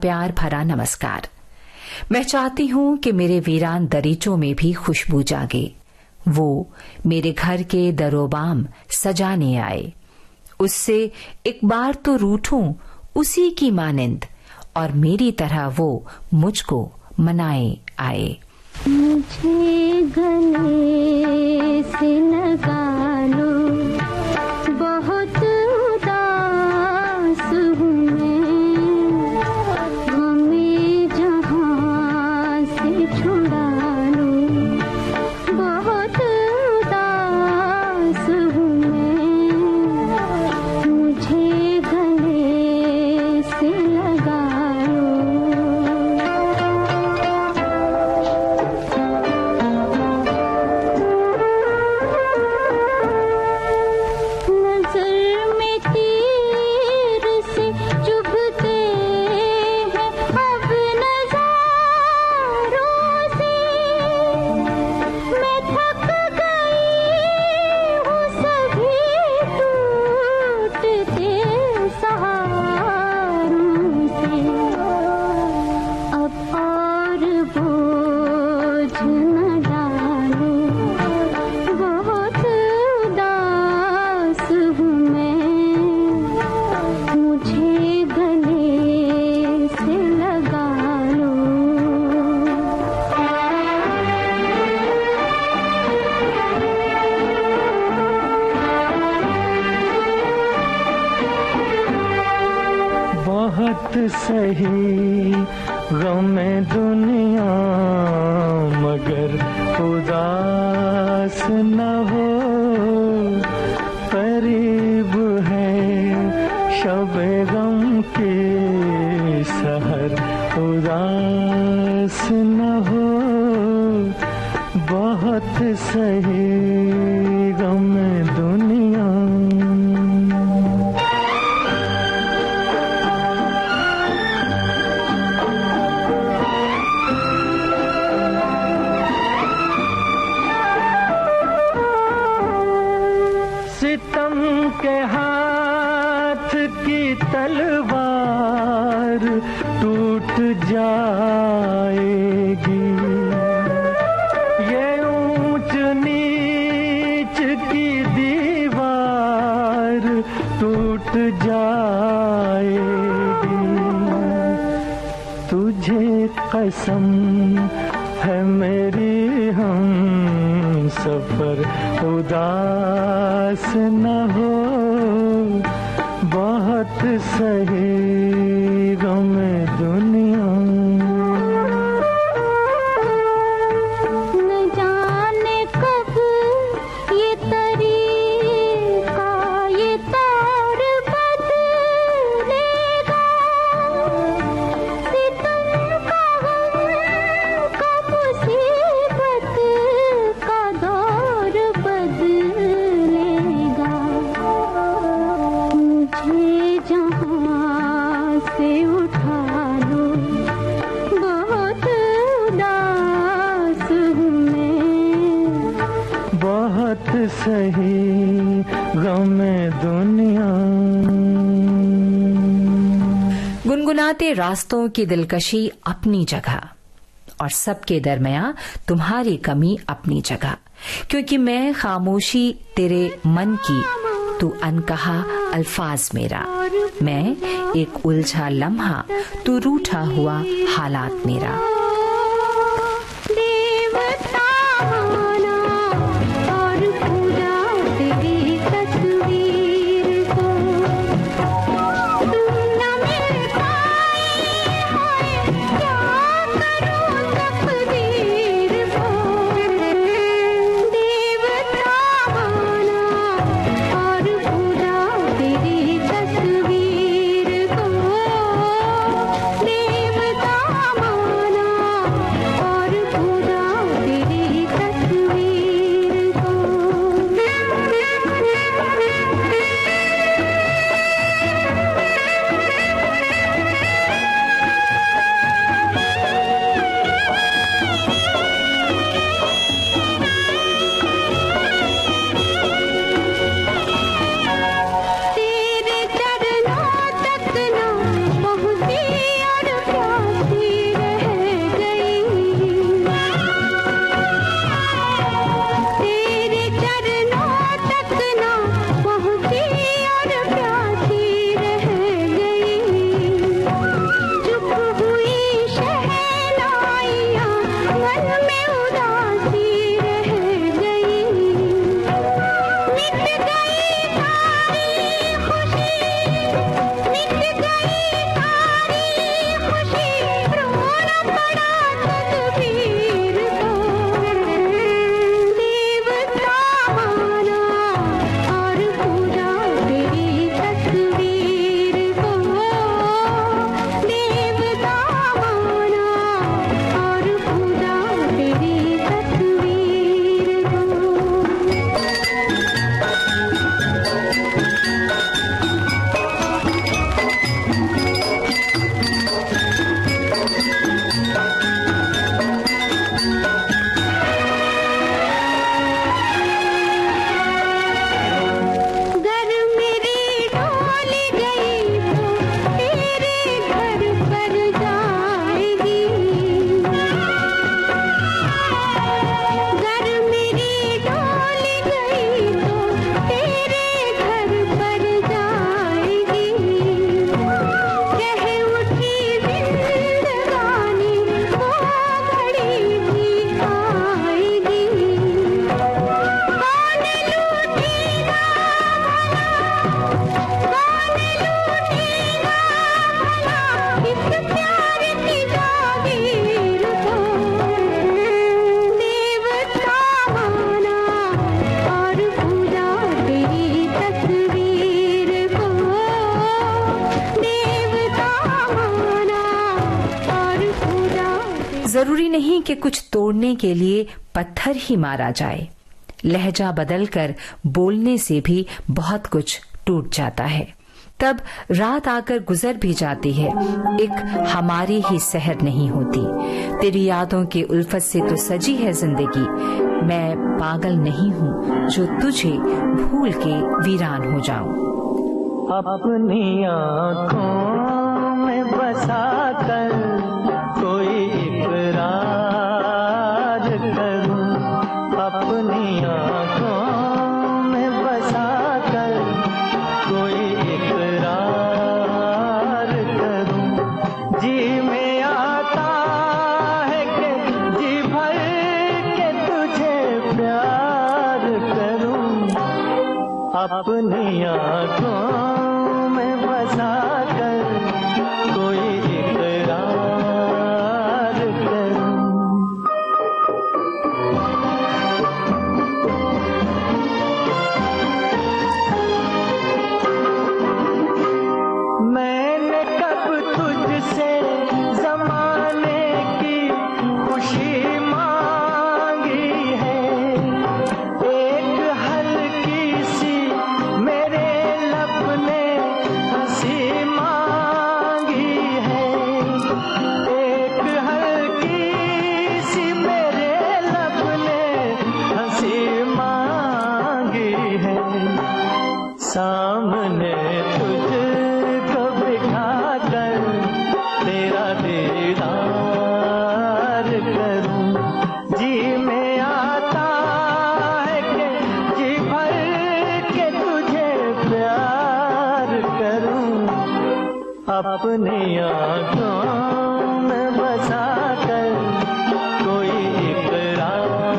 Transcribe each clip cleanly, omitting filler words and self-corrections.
प्यार भरा नमस्कार। मैं चाहती हूँ कि मेरे वीरान दरीचों में भी खुशबू जागे, वो मेरे घर के दरोबाम सजाने आए। उससे एक बार तो रूठूं उसी की मानिंद, और मेरी तरह वो मुझको मनाए आए। मुझे गले से लगा लो, बहुत उदास हूँ मैं, हमें जहाँ से छुड़ा लो, बहुत उदास हूँ मैं, मुझे गले से लगा लो। बहुत सही गम दुनिया, मगर उदास न हो, करीब है शब गम के सहर, उदास न हो, बहुत सही गम दुनिया। सितम के हाथ की तलवार टूट जाएगी, ये ऊंच नीच की दीवार टूट जाएगी। तुझे कसम है मेरी हम सफर, उदास न हो, बहुत सही गम दुनिया। न जाने कब ये तरीका, ये तार बदलेगा, सितम का गम का मुसीबत का दौर बदलेगा। मुझे जहाँ से उठा लो, बहुत उदास हूँ मैं, बहुत सही गम दुनिया। गुनगुनाते रास्तों की दिलकशी अपनी जगह, और सबके दरमियां तुम्हारी कमी अपनी जगह, क्योंकि मैं खामोशी तेरे मन की, तू अनकहा अल्फाज मेरा, मैं एक उलझा लम्हा, तू रूठा हुआ हालात मेरा। देवता माना और पूजा तेरी तस्वीर को, तुम न मिल पाई है, क्या करूं तकदीर को। देवता माना और पूजा तेरी तस्वीर को, देवता माना जरूरी नहीं कि कुछ तोड़ने के लिए पत्थर ही मारा जाए। लहजा बदलकर बोलने से भी बहुत कुछ टूट जाता है। तब रात आकर गुजर भी जाती है, एक हमारी ही सहर नहीं होती। तेरी यादों की उल्फत से तो सजी है जिंदगी। मैं पागल नहीं हूँ जो तुझे भूल के वीरान हो जाऊं। अपनी आँखों में बसा कर कोई इकरार करूं, अपनी आँखों में बसा कर कोई इकरार करूं। जी में आता है कि जी भर के तुझे प्यार करूं, अपनी आँखों में बसा कर कोई इकरार करूं। मैंने कब तुझसे ज़माने की खुशी मांगी है, एक हल्की सी मेरे लब ने हंसी मांगी है, एक हल्की सी मेरे लब ने हंसी मांगी है। सामने तुझको बिठा कर तेरा दीदार करूं, जी में आता है कि जी भर के तुझे प्यार करूं, अपनी आँखों में बसा कर कोई इकरार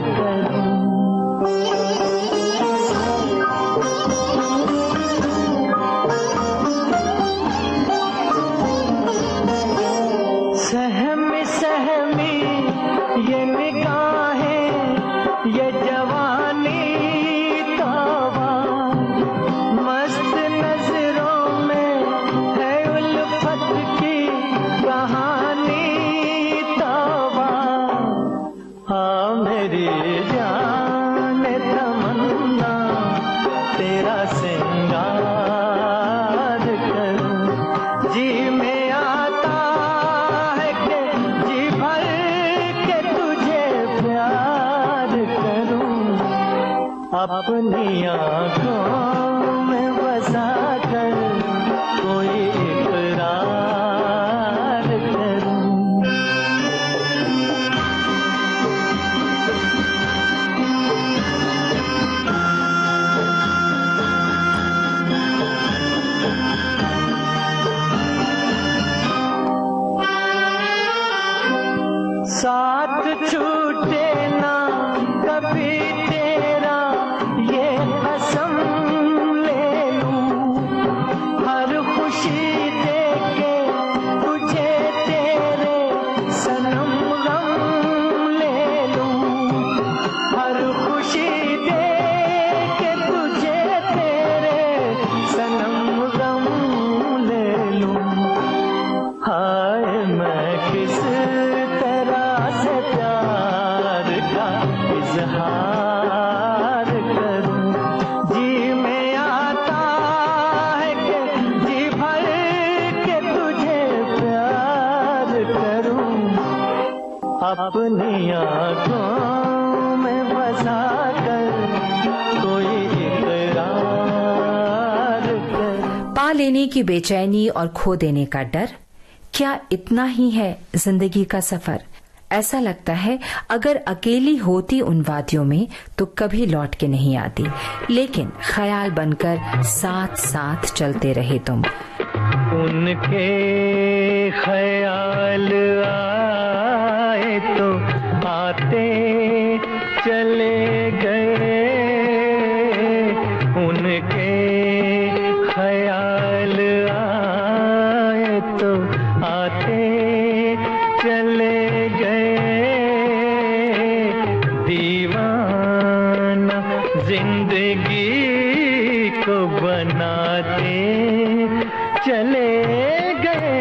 करूं। सहमी सहमी ये निगाहें, ये जवानी तौबा, मस्त नजरों में है उल्फत की कहानी तौबा। हाँ मेरी जान तमन्ना तेरा सिंगार करूं, जी में आता है कि जी भर के तुझे प्यार करूं, अपनी आँखों में बसा कर कोई इकरार करूं। साथ छूटे ना कभी तेरा ये कसम ले लूं, हर खुशी दे के तुझे तेरे सनम गम ले लूं, हर खुशी दे के तुझे तेरे सनम गम ले लूं। हाय मैं किस तरह से प्यार का इजहार करूं, जी में आता है कि जी भर के तुझे प्यार करूं, अपनी आँखों में बसा कर कोई इकरार करूं। पा लेने की बेचैनी और खो देने का डर, क्या इतना ही है जिंदगी का सफर? ऐसा लगता है अगर अकेली होती उन वादियों में तो कभी लौट के नहीं आती, लेकिन ख्याल बनकर साथ साथ चलते रहे तुम। उनके ख्याल आए तो आते चले गए, उनके ख्याल आए तो आते चले गए, दीवाना जिंदगी को बनाते चले गए।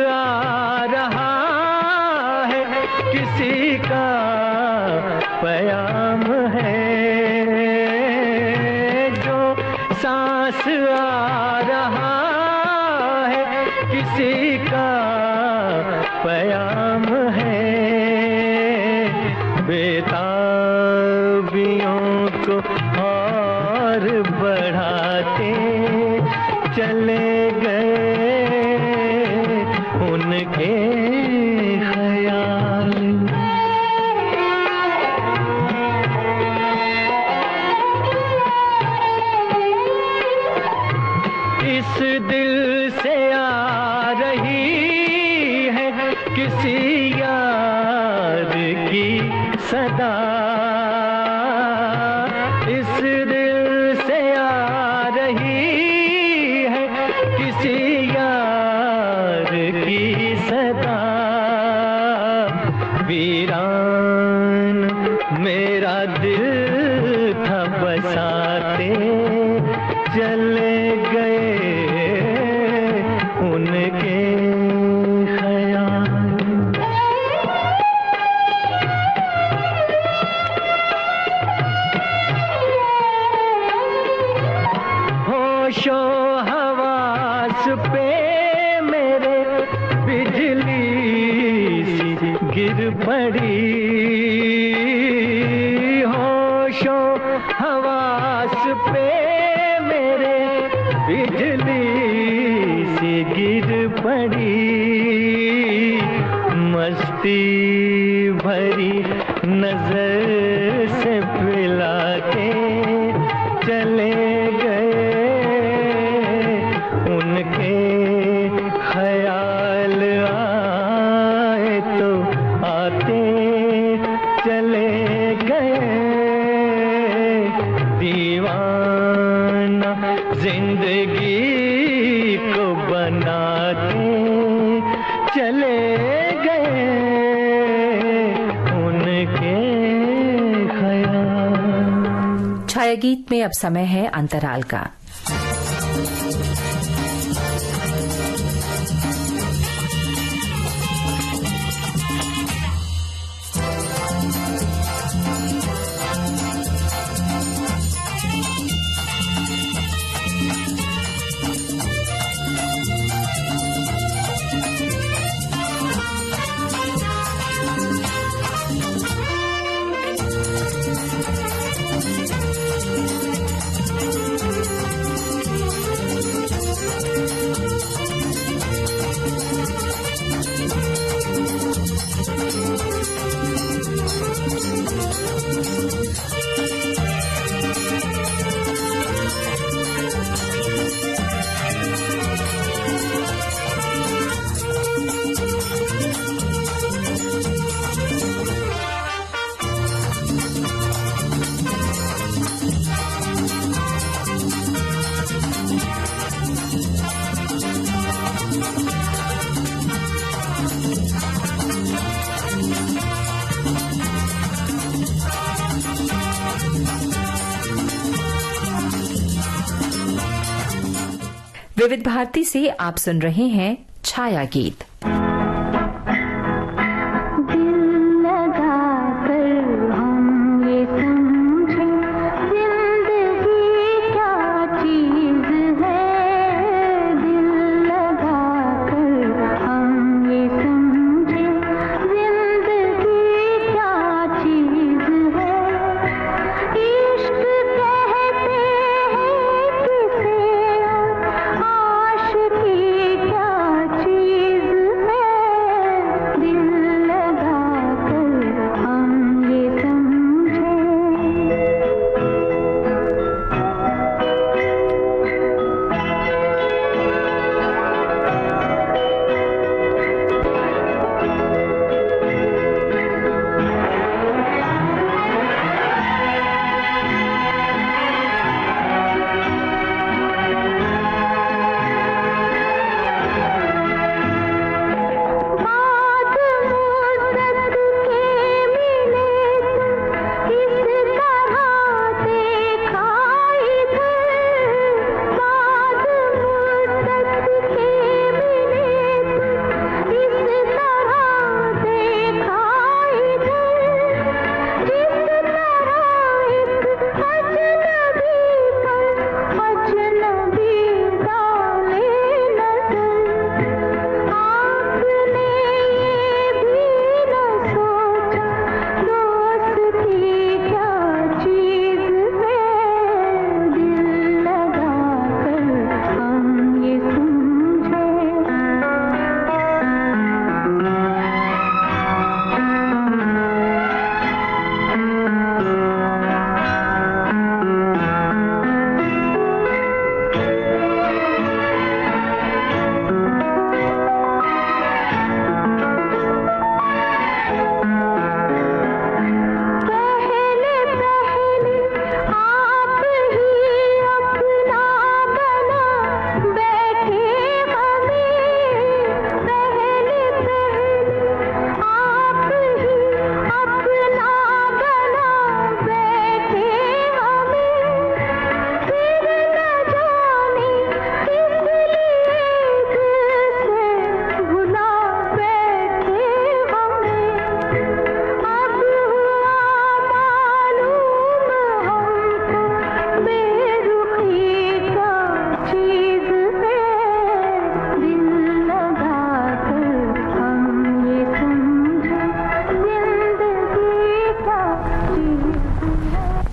आ रहा है, किसी का प्याम है। जो सांस आ रहा है, किसी का प्याम है। बेताबियों को और बढ़ाते चले गए उनके ख्याल। इस दिल से आ रही है किसी यार की सदा। इस दिल से आ रही है किसी यार की सदा। वीरान मेरा दिल था बसाते चले गए उनके ख्याल। होशो हवास पे मेरे बिजली सी गिर पड़ी। होशो हवास पे मेरे बिजली सी गिर पड़ी। मस्ती भरी नजर से पिलाते चले गए उनके ख्याल। आए तो आते चले गए दीवाना जिंदगी को बनाते चले गए उनके ख्याल। छाया गीत में अब समय है अंतराल का। विविध भारती से आप सुन रहे हैं छाया गीत। आशिकी क्या चीज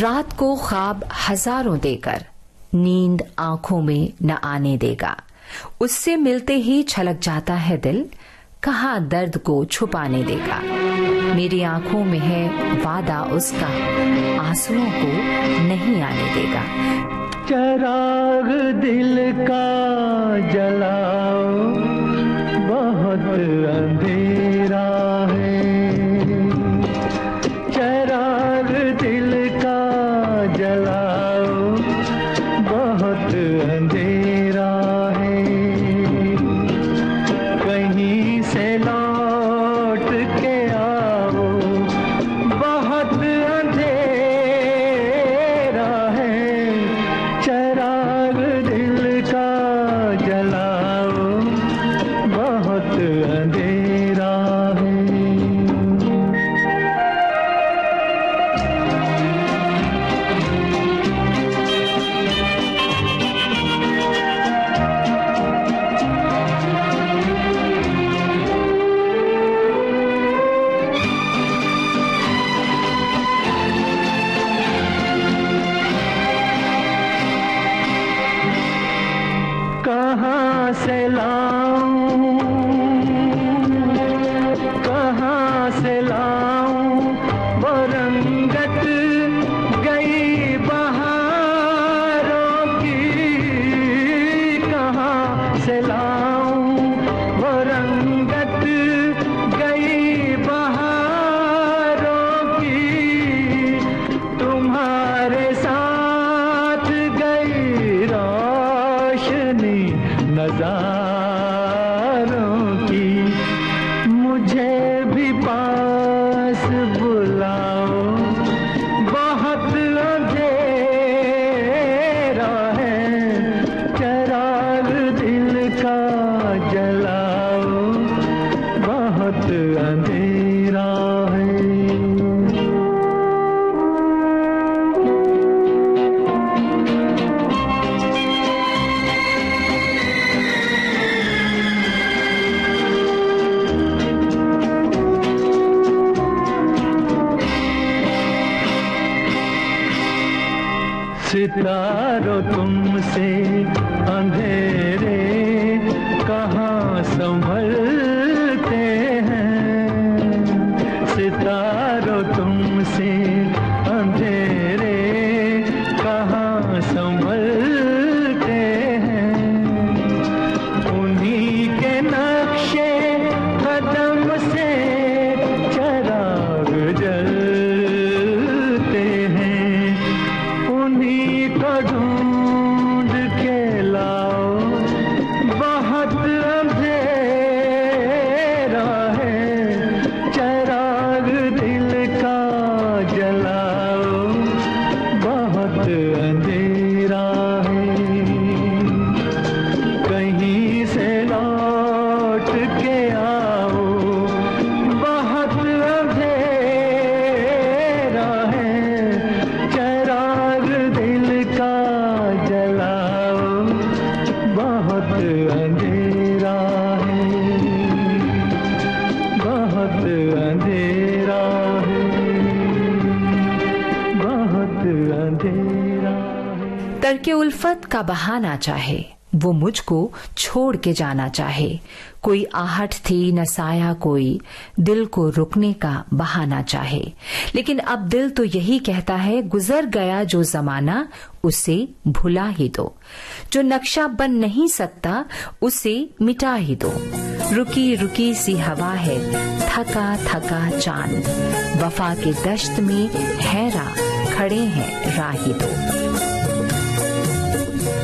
रात को ख्वाब हजारों देकर नींद आंखों में न आने देगा। उससे मिलते ही छलक जाता है दिल, कहाँ दर्द को छुपाने देगा। मेरी आंखों में है वादा उसका, आंसुओं को नहीं आने देगा। चिराग दिल का जलाओ, बहुत अंधेरा है। चिराग दिल का जलाओ, बहुत अंधेरा है। कहीं से लौट के आओ, बहुत अंधेरा है। चिराग दिल का जलाओ, बहुत अंधेरा है। कहाँ से लाऊं, कहाँ से लाऊं वो रंगत गई बहारों की। कहाँ से लाऊं वो रंगत गई बहारों की। तुम्हारे साथ गई रोशनी नजारों की। मुझे भी पास बुलाओ, बहुत अंधेरा है। चिराग दिल का जलाओ, बहुत अंधेरा है। सितारों तुमसे अंधेरे कहाँ संभलते हैं। सितारों तुमसे अंधेरे कहाँ संभलते हैं। उन्हीं के नक्शे कदम से चिराग जलते हैं। उन्हीं को ढूंढ के लाओ, बहुत अंधेरा है। चिराग दिल का जलाओ, बहुत अंधेरा है। कहीं से लौट के आओ, बहुत अंधेरा है। चिराग दिल का जलाओ, बहुत अंधेरा है। बहुत अंधेरा है। बहुत अंधेरा है। तरके उल्फत का बहाना चाहे, वो मुझको छोड़ के जाना चाहे। कोई आहट थी न साया कोई, दिल को रुकने का बहाना चाहे। लेकिन अब दिल तो यही कहता है, गुजर गया जो जमाना उसे भुला ही दो। जो नक्शा बन नहीं सकता उसे मिटा ही दो। रुकी रुकी सी हवा है, थका थका चांद, वफा के दश्त में हैरा खड़े हैं राही दो।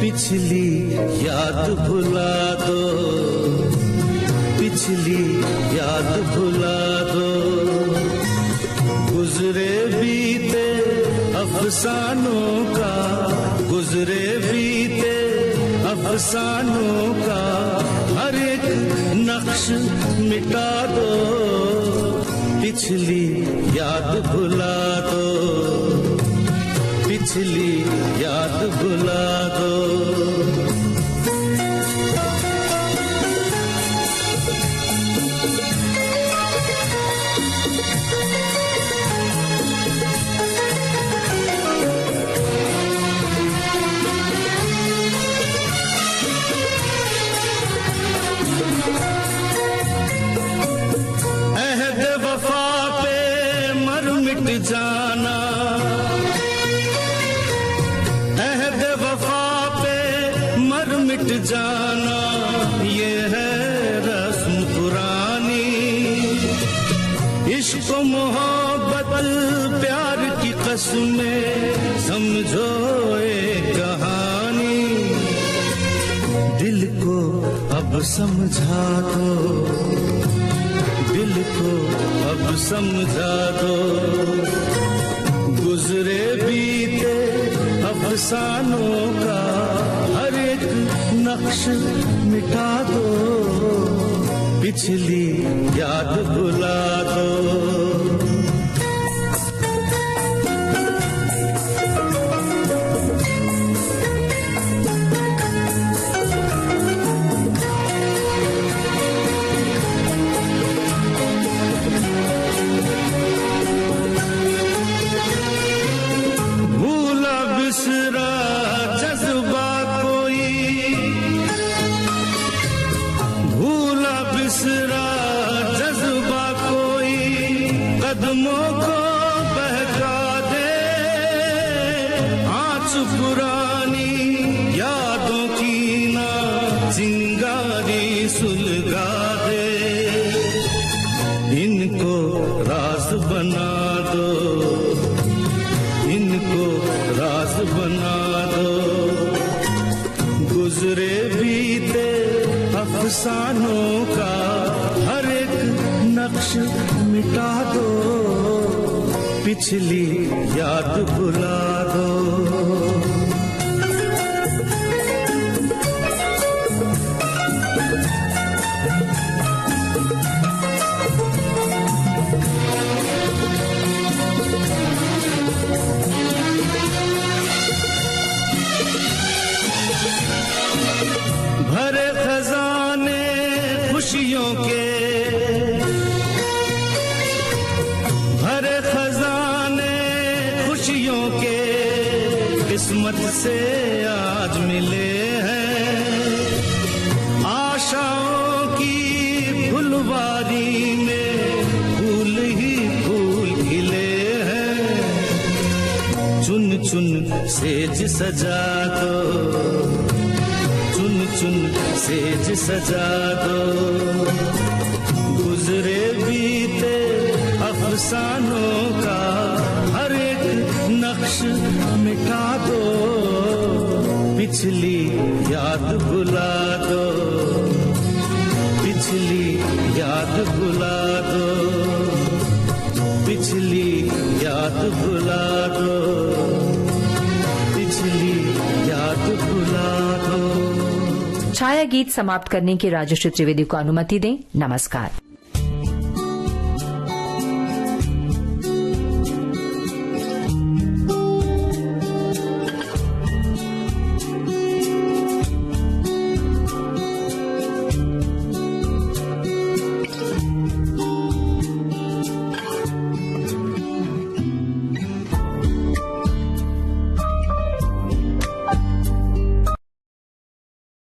पिछली याद भुला दो, पिछली याद भुला दो। गुजरे बीते अफसानों का, गुजरे बीते अफसानों का हर एक नक्श मिटा दो। पिछली याद भुला दो, पिछली याद भुला दो। जाना, अहद वफा पे मर मिट जाना, ये है रस्म पुरानी। इश्क मोहब्बत प्यार की कसमें समझो एक कहानी। दिल को अब समझा दो, दिल को अब समझा दो, गुजरे बीते अफसानों का हर एक नक्श मिटा दो, पिछली याद भुला दो। बिसरा जज्बा कोई, भूला बिसरा जज्बा कोई, कदमों को बहका दे। आँच पुरानी यादों की ना चिंगारी सुलगा दे। इनको राज बना दो, इनको राज बना दो, गुजरे बीते अफसानों का हर एक नक्श मिटा दो, पिछली याद भुला दो। भरे खजाने खुशियों के, भरे खजाने खुशियों के, किस्मत से आज मिले हैं। आशाओं की फुलवारी में फूल ही फूल खिले हैं। चुन चुन सेज सजा दो, चुन चुन सेज सजा दो, गुजरे बीते अफसानों का हर एक नक्श मिटा दो, पिछली याद भुला दो, पिछली याद भुला दो, पिछली याद भुला दो, पिछली याद भुला दो। छाया गीत समाप्त करने की राजश्री त्रिवेदी को अनुमति दें। नमस्कार।